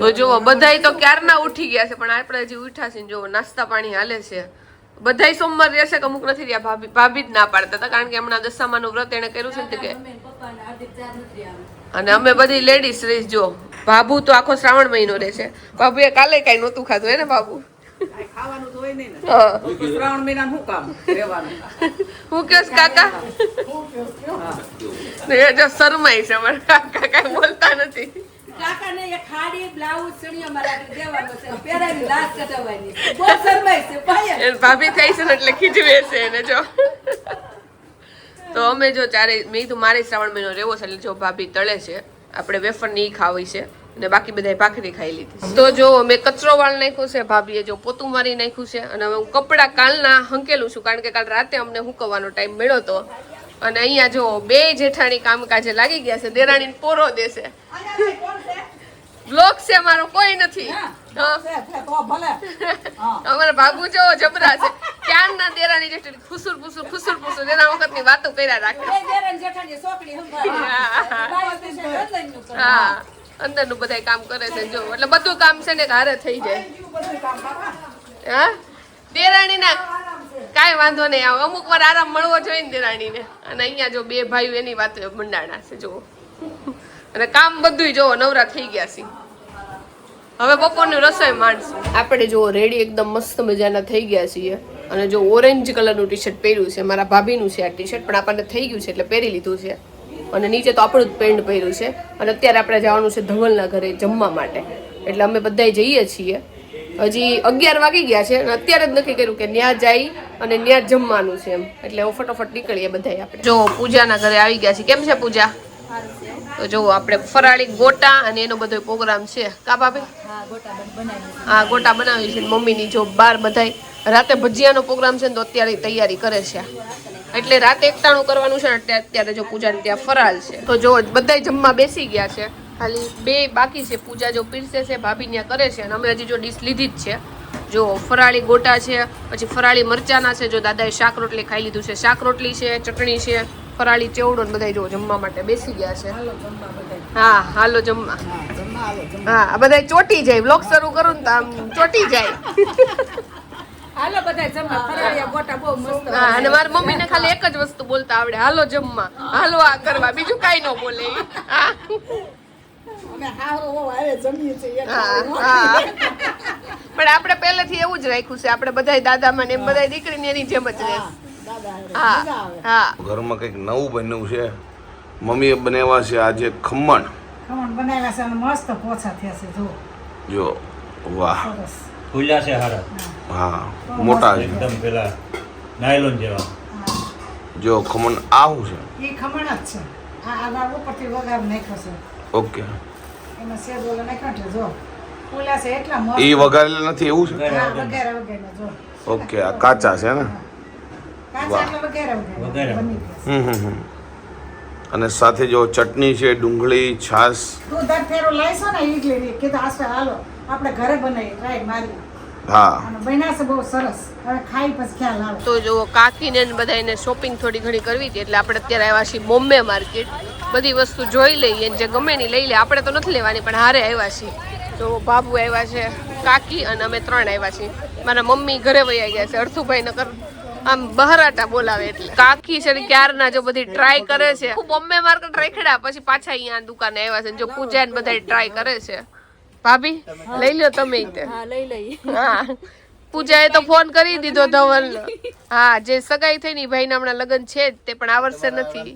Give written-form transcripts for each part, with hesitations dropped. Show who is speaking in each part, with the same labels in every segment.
Speaker 1: તો જો બધાય તો ક્યારના ઉઠી ગયા છે, પણ આપણે હજી ઉઠ્યા છે. જો નાસ્તા પાણી હાલે છે. બધાય સોમવાર રહેશે કે અમુક નથી રહ્યા. ભાભી જ ના પાડતા હતા, કારણ કે હમણાં દશામાનું વ્રત એને કર્યું છે ને કે, અને અમે બધી લેડીઝ રહીશ. જો બાબુ તો આખો શ્રાવણ મહિનો રહેશે. બાબુએ કાલે કઈ નહોતું ખાધું હે ને બાબુ?
Speaker 2: ખાવાનું તો હોય નહીં ને. શ્રાવણ મહિના શું કામ રહેવાનું?
Speaker 1: હું કેસ કાકા જો શરમાઈ છે અમારા કાકા, કઈ બોલતા નથી.
Speaker 3: કાકાને એક ખાડી બ્લાઉઝ ચણિયો મારા દેવાનો છે, પહેરાવી લાજ કટાવવાની. બહુ શરમાય છે ભાઈ.
Speaker 1: ભાભી થઈ છે ને એટલે ખીજવે છે એને. જો તો અમે જો ચારે મેં તો મારે શ્રાવણ મહિનો રહેવો છે, એટલે જો ભાભી તળે છે. આપણે વેફર ની ખાવી છે અને બાકી બધા ભાખરી ખાઈ લીધી. તો જો મેં કચરો વાળ નાખ્યો છે, ભાભીએ જો પોતું મારી નાખ્યું છે. અને હવે હું કપડા કાલના હંકેલું છું, કારણ કે કાલ રાતે અમને હુકવવાનો ટાઈમ મળ્યો હતો. અને અહીંયા જો બે જેઠાણી કામકાજે લાગી ગયા છે. દેરાણી પોરો દેશે. બ્લોક છે મારો, કોઈ નથી. અમારા બાબુ જો જબરા છે. ક્યારના દેરાણી જેઠાણી ખુસુર પુસુર એના વખત ની વાતો કર્યા રાખે. હા, અંદર નું બધા કામ કરે છે. જો એટલે બધું કામ છે ને હારે થઈ જાય. હા, દેરાણી ના કાંઈ વાંધો નહીં આવે. અમુક વાર આરામ મળવો જોઈએ ને દેરાણી ને. અને અહીંયા જો બે ભાઈઓ એની વાતો મંડાણા છે. જો અને કામ બધું જો નવરા થઈ ગયા છે. હવે બપોરની રસોઈ માંડશું. આપણે જો રેડી એકદમ મસ્ત મજાના થઈ ગયા છીએ. અને જો ઓરેન્જ કલરનું ટી શર્ટ પહેર્યું છે. મારા ભાભીનું છે આ ટી શર્ટ, પણ આપણને થઈ ગયું છે એટલે પહેરી લીધું છે. અને નીચે તો આપણું જ પેન્ટ પહેર્યું છે. અને અત્યારે આપણે જવાનું છે ધવલના ઘરે જમવા માટે. એટલે અમે બધા જઈએ છીએ. હજી 11 વાગી ગયા છે અને અત્યારે જ નક્કી કર્યું કે ત્યાં જઈ અને ત્યાં જમવાનું છે એમ. એટલે હું ફટાફટ નીકળીએ બધા આપણે. જો પૂજાના ઘરે આવી ગયા છે. કેમ છે પૂજા? તો જો આપણે ફરાળી ગોટા અને એનો બધો પ્રોગ્રામ છે. કા ભાભી? હા, ગોટા બનાવી છે. મમ્મીની જો બાર બધાય રાતે ભજીયાનો પ્રોગ્રામ છે ને, તો અત્યારે તૈયારી કરે છે. એટલે રાતે એકટાણું કરવાનું છે ને, અત્યારે જો પૂજાને ત્યાં ફરાળ છે. તો જો બધાય જમવા બેસી ગયા છે. ખાલી બે બાકી છે. પૂજા જો પીરસે છે, ભાભી ત્યાં કરે છે. અને અમે હજી જો ડીશ લીધી જ છે. જો ફરાળી ગોટા છે, પછી ફરાળી મરચાના છે. જો દાદાએ શાક રોટલી ખાઈ લીધું છે. શાક રોટલી છે, ચટણી છે, ફરાળી ચેવડો ને બધા જો જમવા માટે બેસી ગયા છે. હા, હાલો જમવા. હા, બધા ચોટી જાય. બ્લોગ શરૂ કરું ને તો આમ ચોટી જાય.
Speaker 3: હાલો બધા જમવા. ફરાળિયા ગોટા બહુ મસ્ત.
Speaker 1: હા, અને મારી મમ્મીને ખાલી એક જ વસ્તુ બોલતા આવડે, હાલો જમવા, હાલો આ કરવા, બીજું કાઈ ન બોલે. હા, પણ આપણે પહેલેથી એવું જ રાખ્યું છે. આપણે બધા દાદામાં ને એમ બધા દીકરીને એની જેમ જ રહે. હા હા,
Speaker 4: ઘરમાં કંઈક નવું બન્યું છે. મમ્મીએ બનાવ્યા છે આજે ખમણ.
Speaker 2: બનાવ્યા છે અને મસ્ત પોછા થયા છે.
Speaker 4: જો વાહ,
Speaker 5: ફૂલ્યા છે હારા.
Speaker 4: હા, મોટા છે
Speaker 5: એકદમ પેલા નાયલોન જેવા.
Speaker 4: જો ખમણ આવું છે.
Speaker 2: એ ખમણ જ છે. આ ઉપરથી વઘાર નાખ્યો છે.
Speaker 4: ઓકે,
Speaker 2: એમાં સેજ ઓલા નાખ્યો છે. જો ફૂલ્યા છે એટલા મસ્ત.
Speaker 4: એ વઘારેલા નથી એવું છે?
Speaker 2: વગેરે જો.
Speaker 4: ઓકે, આ કાચા છે ને?
Speaker 2: કાચા એટલે વગેરે બની ગયા છે.
Speaker 4: અને સાથે જો ચટણી છે, ડુંગળી, છાશ.
Speaker 2: તું દર ફેરો લાઈસો ને ઈડલી કીધું આસ્તે હાલો આપણે ઘરે બનાવી ટ્રાય મારી.
Speaker 4: હા,
Speaker 2: અને બન્યા છે બહુ સરસ. હવે ખાઈ પછી ખ્યાલ આવે.
Speaker 1: તો જો કાકીને બધાને શોપિંગ થોડી ઘણી કરવી હતી, એટલે આપણે અત્યારે આવ્યા છીએ બોમ્બે માર્કેટ. બધી વસ્તુ જોઈ લઈએ, જે ગમે ની લઈ લે. આપણે તો નથી લેવાની, પણ હારે આવ્યા છીએ. તો બાબુ આવ્યા છે, કાકી અને અમે 3 આવ્યા છીએ. મારા મમ્મી ઘરે વયા ગયા છે. અર્થુભાઈ નકર આમ બહરાટા બોલાવે. એટલે કાકી છે ક્યારના જો બધી ટ્રાય કરે છે. બોમ્બે માર્કેટ રાખ્યા પછી પાછા અહીંયા દુકાને આવ્યા છે. જો પૂજા ને બધા ટ્રાય કરે છે. ભાભી લઈ લો તમે.
Speaker 3: હા, લઈ લઈ.
Speaker 1: હા, પૂજાએ તો ફોન કરી દીધો ધવલ. હા, જે સગાઈ થઈ ની ભાઈ ના હમણાં લગ્ન છે જ, તે પણ આ વર્ષે નથી.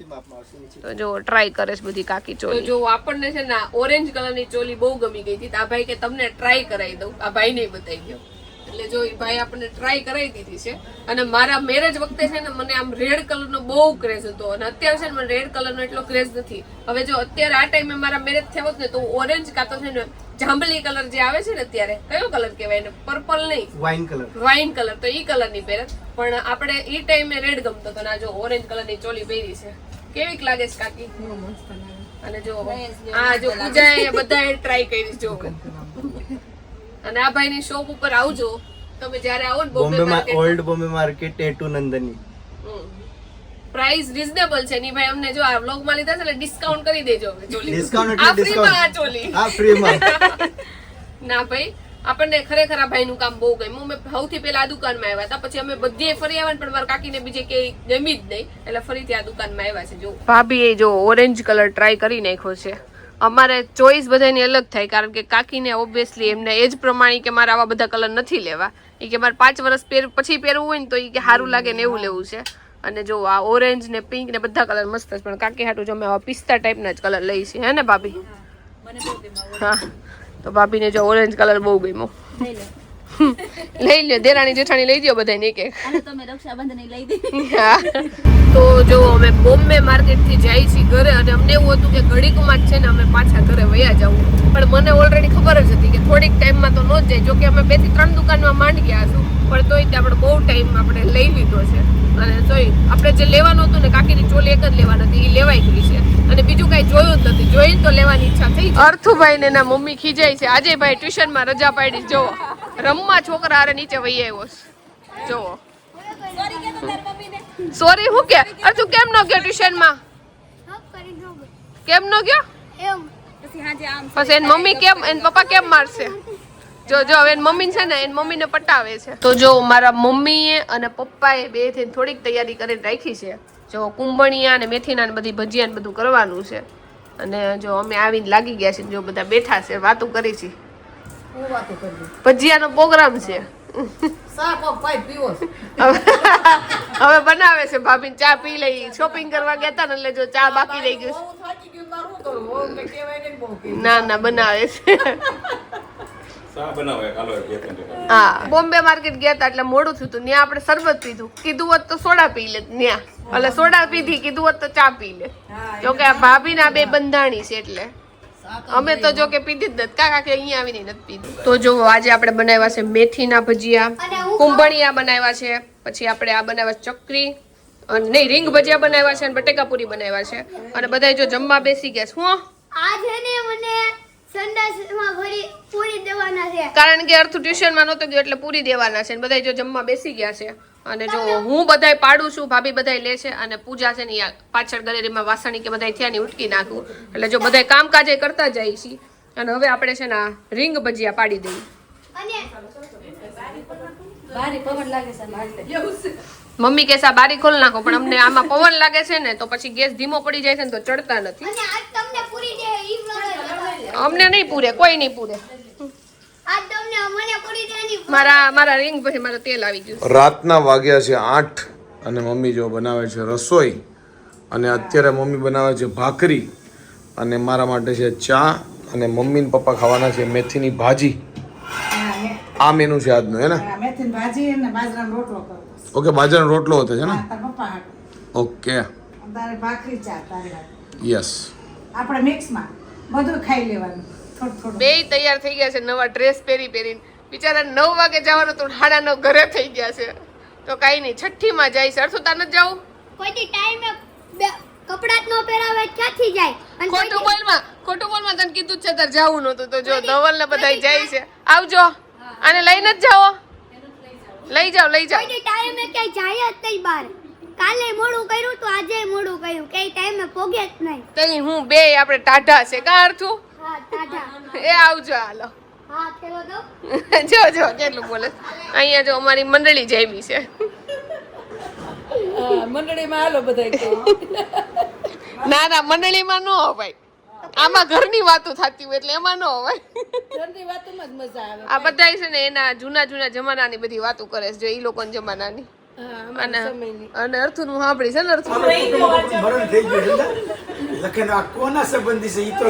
Speaker 1: તો જો ટ્રાય કરે છે બધી કાકી ચોલી. જો આપણને છે ને ઓરેન્જ કલરની ચોલી બહુ ગમી ગઈ હતી. આ ભાઈ કે તમને ટ્રાય કરાવી દઉં. આ ભાઈ ને બતાવી ગયો. એટલે જો એ ભાઈ આપણને ટ્રાય કરાવી દીધી છે. અને મારા મેરેજ વખતે છે ને મને આમ રેડ કલરનો બહુ ક્રેઝ હતો. અને અત્યારે છે ને મને રેડ કલરનો એટલો ક્રેઝ નથી. હવે જો અત્યારે આ ટાઈમે મારા મેરેજ થયા હોત ને, તો ઓરેન્જ કાં તો છે ને જાંબલી કલર જે આવે છે ને અત્યારે, કયો કલર કહેવાય ને? પર્પલ નહીં, વાઇન કલર. તો ઈ કલર ની પહેરત. પણ આપણે ઈ ટાઈમે રેડ ગમતો હતો. ને જો ઓરેન્જ કલર ની ચોલી પહેરી છે. કેવીક લાગે છે કાકી? અને જો આ જો પૂજાએ બધાએ ટ્રાય કરી. જો અને આ ભાઈની શોપ ઉપર આવજો તમે જ્યારે આવો ને Bombay market,
Speaker 6: old Bombay market tattoo Nandini.
Speaker 1: Price reasonable છે ની ભાઈ. અમને જો આ વ્લોગ માં લીધા છે એટલે ડિસ્કાઉન્ટ કરી દેજો. ચોલી
Speaker 6: ડિસ્કાઉન્ટ
Speaker 1: આ ફ્રી માં, આ ચોલી
Speaker 6: આ ફ્રી માં.
Speaker 1: ના ભાઈ આપણને ખરેખર આ ભાઈનું કામ બહુ ગમ્યું. મેં સૌથી પહેલા આ દુકાનમાં આવ્યા હતા, પછી અમે બધે ફરી આવ્યા પણ મારા કાકીને બીજે ક્યાંય ગમી જ નહીં, એટલે ફરીથી આ દુકાનમાં આવ્યા છે. જો ભાભીએ જો ઓરેન્જ કલર ટ્રાય કરી નાખ્યો છે. અમારે ચોઈસ બધાની અલગ થાય, કારણ કે કાકીને ઓબ્વિયસલી એમને એજ પ્રમાણે કે મારે આવા બધા કલર નથી લેવા, એ કે મારે 5 વર્ષ પછી પહેરવું હોય ને તો એ કે સારું લાગે ને એવું લેવું છે. અને જો આ ઓરેન્જ ને પિંક ને બધા કલર મસ્ત છે, પણ કાકી હાટું જો અમે આવા પિસ્તા ટાઈપના જ કલર લઈ છીએ, હે ને ભાભી? હા, તો ભાભીને જો ઓરેન્જ કલર બહુ ગમ્યો. લઈ લ્યો દેરાણી જેઠાણી લઈ દો બધાને એક એક. તો જો અમે બોમ્બે માર્કેટ થી જઈએ છીએ ઘરે, અને અમને એવું હતું કે ઘડીકમાં જ છે ને અમે પાછા ઘરે વયા જવું, પણ મને ઓલરેડી ખબર જ હતી કે થોડીક ટાઈમમાં તો ન જ જાય. જોકે અમે 2 થી 3 દુકાનમાં માંડ ગયા છું, પણ તોય તે આપણે બહુ ટાઈમ આપણે લઈ લીધો છે. અને તોય આપણે જે લેવાનું હતું ને કાકીની ચોલી એક જ લેવાની હતી, એ લેવાઈ ગઈ છે, અને બીજું કઈ જોયું જ નથી. જોઈને તો લેવાની ઈચ્છા થઈ. અર્થુભાઈ ને એના મમ્મી ખીજાય છે. આજે ભાઈ ટ્યુશનમાં રજા પાડી, જોવો રમવા છોકરા હારે નીચે વહી આવ્યો છે. જોવો સોરી હું કે અર્થુ કેમ ન ગયો ટ્યુશનમાં? કેમ ન ગયો? પછી એની મમ્મી કેમ, એન પપ્પા કેમ મારશે? જો જો એની મમ્મી છે ને એની મમ્મીને પટાવે છે. તો જો મારા મમ્મીએ અને પપ્પાએ બે થઈને થોડીક તૈયારી કરીને રાખી છે. જો કુંભણિયા અને મેથીના ને બધી ભજીયા ને બધું કરવાનું છે. અને જો અમે આવીને લાગી ગયા છે, જો બધા બેઠા છે, વાતો કરી છે. ભજીયાનો પ્રોગ્રામ છે. હવે બનાવે છે ભાભી, ચા પી લઈ. શોપિંગ કરવા ગયા હતા ને એટલે જો ચા બાકી રહી ગયું. ના ના બનાવે છે. હા, બોમ્બે માર્કેટ ગયા હતા એટલે મોડું થયું હતું. ત્યાં આપણે શરબત પીધું, કીધું હોત તો સોડા પી લે. ત્યાં એટલે સોડા પીધી, કીધું હોત તો ચા પી લે. જોકે આ ભાભી ના બે બંધાણી છે એટલે અમે તો જો કે પીધી જ નથી. કાકા કે અહીંયા આવીને નથી પીધું. તો જો આજે આપણે બનાવ્યા છે મેથીના ભજીયા, કુંભણિયા બનાવ્યા છે, પછી આપણે આ બનાવ્યા ચકરી નહીં રીંગ ભજીયા બનાવ્યા છે, અને બટેકા પૂરી બનાવ્યા છે, અને બધા જો જમવા બેસી ગયા છે. હું કારણ કે અર્થુ ટ્યુશનમાં નહોતો ગયો એટલે પૂરી દેવાના છે, બધા જો જમવા બેસી ગયા છે. અને જો હું બધાય પાડું છું, ભાભી બધાય લે છે, અને પૂજા છે ને પાછળ ગેલેરીમાં વાસણી કે બધાય થયા ની ઉટકી નાખું. એટલે જો બધાય કામકાજ કરતા જાય છે. અને હવે આપણે છે ને રીંગ ભજીયા પાડી દઈએ. મમ્મી કે સા બારી ખોલ નાખો, પણ અમને આમાં પવન લાગે છે ને તો પછી ગેસ ધીમો પડી જાય છે ને તો ચડતા નથી. અમને નહીં પૂરે, કોઈ નહીં પૂરે. મારા રીંગ પછી મારા તેલ આવી ગયું.
Speaker 4: રાતના વાગ્યા છે 8 અને મમ્મી જો બનાવે છે રસોઈ, અને અત્યારે મમ્મી બનાવે છે ભાખરી, અને મારા માટે છે ચા, અને મમ્મી ને પપ્પા ખાવાના છે મેથીની ભાજી. આ મેનુ છે આજનો, હે ને?
Speaker 2: મેથીની ભાજી અને બાજરાનો રોટલો કરો.
Speaker 4: ઓકે, બાજરાનો રોટલો હતો છે ને?
Speaker 2: પપ્પા હાટું.
Speaker 4: ઓકે,
Speaker 2: તારે ભાખરી ચા તારે
Speaker 4: યસ.
Speaker 2: આપણે મિક્સમાં બધું ખાઈ લેવાનું થોડું થોડું.
Speaker 1: બે તૈયાર થઈ ગયા છે નવા ડ્રેસ પહેરીને. બિચારા 9 વાગે જવાનું તો 9:30 ઘરે થઈ ગયા છે. તો કઈ નહીં, છઠ્ઠીમાં જાય છે. અર્થુ તાર નથી જવું?
Speaker 7: કોઈ ટાઈમે કપડા જ ન પહેરાવે ક્યાંથી જાય? અને
Speaker 1: ખોટું બોલમાં તને કીધું જ છે તાર જવું નતું. તો જો ધવલ ને બધા જાય છે. આવજો, આને લઈને જ જાઓ. લઈ જાઓ.
Speaker 7: કોઈ ટાઈમે ક્યાંય જાય જ નહીં બહાર. કાલે મોડું કર્યું તો આજે મોડું કર્યું, કઈ ટાઈમે પોગે જ નહીં.
Speaker 1: તઈ હું બે આપણે ટાઢા છે કા અર્થુ?
Speaker 7: હા ટાટા.
Speaker 1: એ આવજો હાલો.
Speaker 7: હા ખેલો તો
Speaker 1: જો કેટલું બોલે. અહીંયા જો અમારી મંડળી જામી છે.
Speaker 3: મંડળીમાં હાલો બધા.
Speaker 1: ના મંડળીમાં ન હોય, આમાં ઘરની વાતો થતી હોય એટલે એમાં ન હોય.
Speaker 3: ઘરની વાતોમાં જ મજા આવે.
Speaker 1: આ બધા છે ને એના જૂના જમાનાની બધી વાતો કરે છે, જો ઈ લોકોની જમાનાની. અને અર્થુ નું સાંભળી છે ને? અર્થુ
Speaker 8: મરણ થઈ ગયું લખન આ કોના સંબંધી છે ઈ તો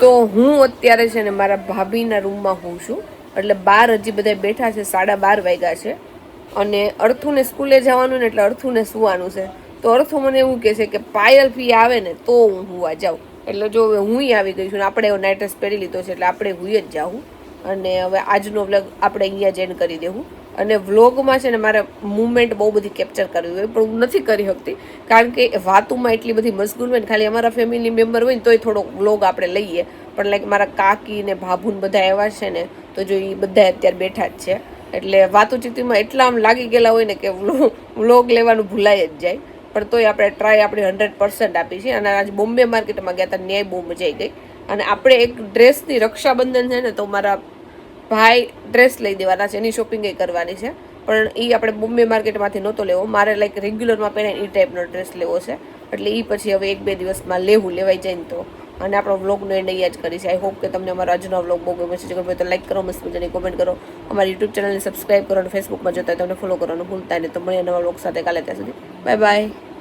Speaker 1: તો હું અત્યારે છે ને મારા ભાભીના રૂમમાં હોઉં છું. એટલે બહાર હજી બધા બેઠા છે, 12:30 વાગ્યા છે, અને અર્થુને સ્કૂલે જવાનું ને એટલે અર્થુને સુવાનું છે. તો અર્થુ મને એવું કહે છે કે પાયલ ફી આવે ને તો હું હુવા જાઉં. એટલે જો હવે હું આવી ગઈ છું ને આપણે નાઇટ ડ્રેસ પહેરી લીધો છે એટલે આપણે હુઈ જ જાઉં. અને હવે આજનો વ્લોગ આપણે અહીંયા જ એન્ડ કરી દેવું. અને વ્લોગમાં છે ને મારે મુવમેન્ટ બહુ બધી કેપ્ચર કરવી હોય પણ હું નથી કરી શકતી, કારણ કે વાતોમાં એટલી બધી મશગુલ હોય ને. ખાલી અમારા ફેમિલી મેમ્બર હોય ને તોય થોડોક વ્લોગ આપણે લઈએ, પણ લાઈક મારા કાકી ને ભાભુ ને બધા એવા છે ને તો જો એ બધા અત્યારે બેઠા જ છે. એટલે વાતુચીતીમાં એટલા આમ લાગી ગયેલા હોય ને કે વ્લોગ લેવાનું ભૂલાઈ જ જાય. પણ તોય આપણે ટ્રાય આપણી 100% આપી છે. અને આજે બોમ્બે માર્કેટમાં ગયા હતા, ન્યાય બહુ મજા આવી ગઈ. અને આપણે એક ડ્રેસની રક્ષાબંધન છે ને, તો મારા ભાઈ ડ્રેસ લઈ દેવાના છે, એની શોપિંગ કરવાની છે. પણ એ આપણે બોમ્બે માર્કેટમાંથી નહોતો લેવો, મારે લાઈક રેગ્યુલરમાં પહેરાય એ ટાઈપનો ડ્રેસ લેવો છે. એટલે એ પછી હવે 1-2 દિવસમાં લેવાઈ જાય ને તો. અને આપણો વ્લોગનો એન્ડ અહીંયા જ કરીશ. આઈ હોપ કે તમને અમારો આજનો વ્લોગ બહુ ગમે છે. જો ગમે તો લાઈક કરો, મસ્ત મજાની કોમેન્ટ કરો, અમારી યુટ્યુબ ચેનલને સબસ્ક્રાઈબ કરો અને ફેસબુકમાં જોતા હોય તો અમને ફોલો કરવાનું ભૂલતા નહીં. તો મળીએ નવા વ્લોગ સાથે કાલે. ત્યાં સુધી બાય બાય.